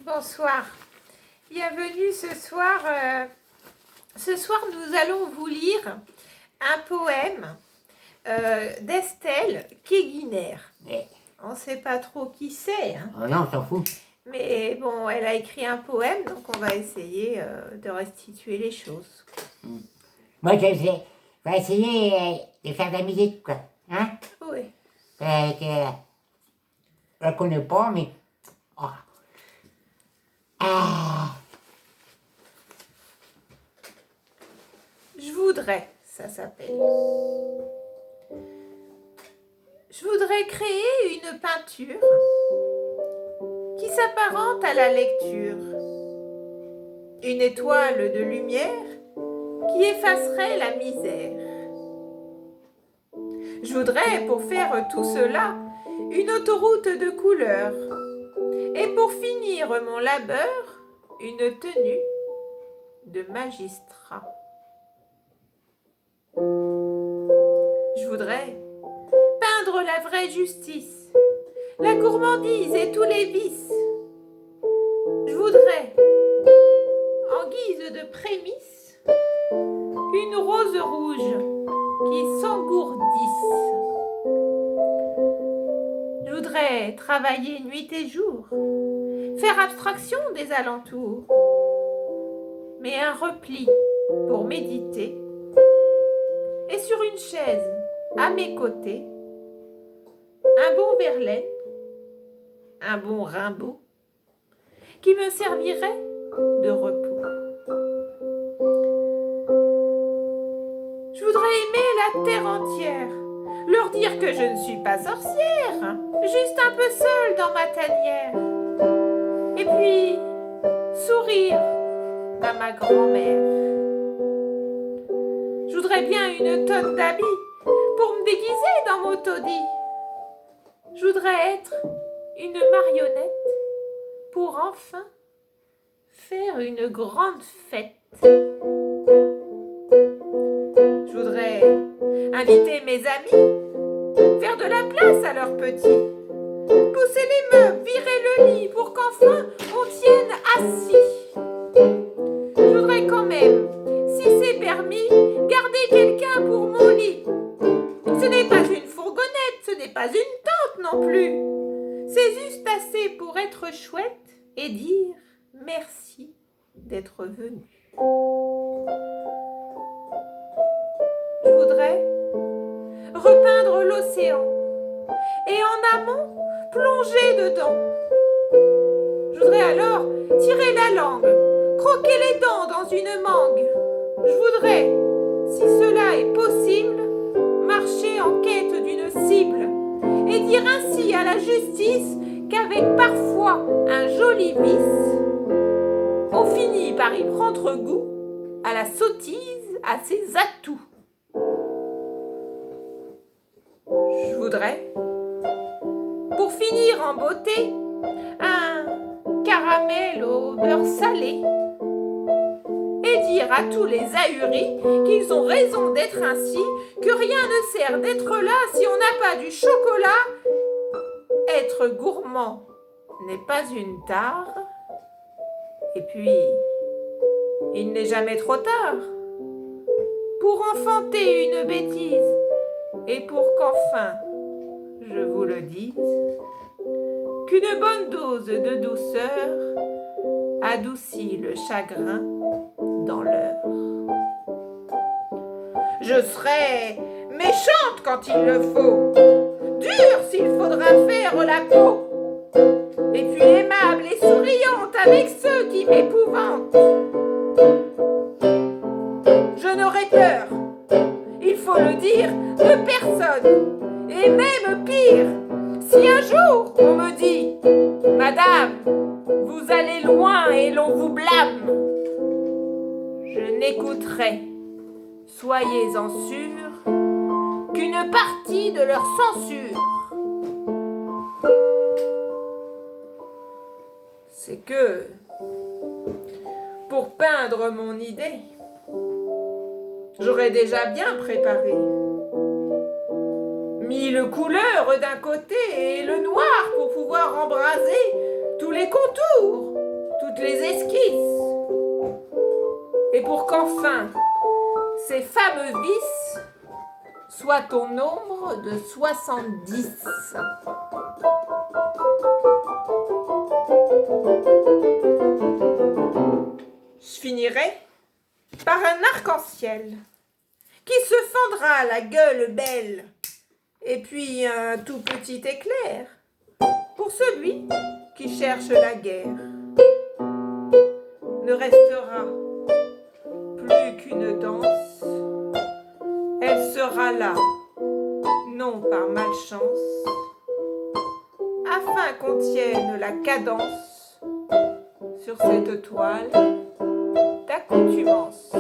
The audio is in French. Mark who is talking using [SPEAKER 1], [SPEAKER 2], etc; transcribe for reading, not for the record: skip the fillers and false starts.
[SPEAKER 1] Bonsoir. Bienvenue ce soir. Ce soir, nous allons vous lire un poème d'Estelle Keguiner. On ne sait pas trop qui c'est. Hein.
[SPEAKER 2] Oh non, on s'en fout.
[SPEAKER 1] Mais bon, elle a écrit un poème, donc on va essayer de restituer les choses.
[SPEAKER 2] Moi, je vais essayer de faire de la musique, quoi. Hein?
[SPEAKER 1] Oui.
[SPEAKER 2] Je ne connais pas, mais... Oh. Ah.
[SPEAKER 1] Je voudrais, ça s'appelle. Je voudrais créer une peinture qui s'apparente à la lecture. Une étoile de lumière qui effacerait la misère. Je voudrais, pour faire tout cela, une autoroute de couleurs. Et pour finir mon labeur, une tenue de magistrat. Je voudrais peindre la vraie justice, la gourmandise et tous les vices. Je voudrais, en guise de prémisse, une rose rouge qui s'engourdisse. Je voudrais travailler nuit et jour, faire abstraction des alentours, mais un repli pour méditer, et sur une chaise à mes côtés, un bon Verlaine, un bon Rimbaud, qui me servirait de repos. Je voudrais aimer la terre entière, leur dire que je ne suis pas sorcière, juste un peu seule dans ma tanière. Et puis, sourire à ma grand-mère. Je voudrais bien une tonne d'habits pour me déguiser dans mon taudis. Je voudrais être une marionnette pour enfin faire une grande fête. Je voudrais inviter mes amis, faire de la place à leurs petits, pousser les meubles, virer le lit pour qu'enfin on tienne assis. Je voudrais quand même, si c'est permis, garder quelqu'un pour mon lit. Ce n'est pas une fourgonnette, ce n'est pas une tente non plus. C'est juste assez pour être chouette et dire merci d'être venu. Je voudrais repeindre l'océan et en amont plonger dedans. Je voudrais alors tirer la langue, croquer les dents dans une mangue. Je voudrais, si cela est possible, marcher en quête d'une cible et dire ainsi à la justice qu'avec parfois un joli vice, on finit par y prendre goût à la sottise, à ses atouts. Je voudrais, pour finir en beauté, un caramel au beurre salé et dire à tous les ahuris qu'ils ont raison d'être ainsi, que rien ne sert d'être là si on n'a pas du chocolat. Être gourmand n'est pas une tare, et puis il n'est jamais trop tard pour enfanter une bêtise et pour qu'enfin, je vous le dise, qu'une bonne dose de douceur adoucit le chagrin dans l'heure. Je serai méchante quand il le faut, dure s'il faudra faire la peau, et puis aimable et souriante avec ceux qui m'épouvantent. Je n'aurai peur, il faut le dire, de personne, et même pire, si un jour on me dit « Madame, vous allez loin et l'on vous blâme », je n'écouterai, soyez-en sûrs, qu'une partie de leur censure. C'est que, pour peindre mon idée, j'aurais déjà bien préparé. Mis le couleur d'un côté et le noir pour pouvoir embraser tous les contours. pour qu'enfin ces fameux vices soient au nombre de 70. Je finirai par un arc-en-ciel qui se fendra la gueule belle, et puis un tout petit éclair pour celui qui cherche la guerre. Ne restera plus qu'une danse, elle sera là, non par malchance, afin qu'on tienne la cadence sur cette toile d'accoutumance.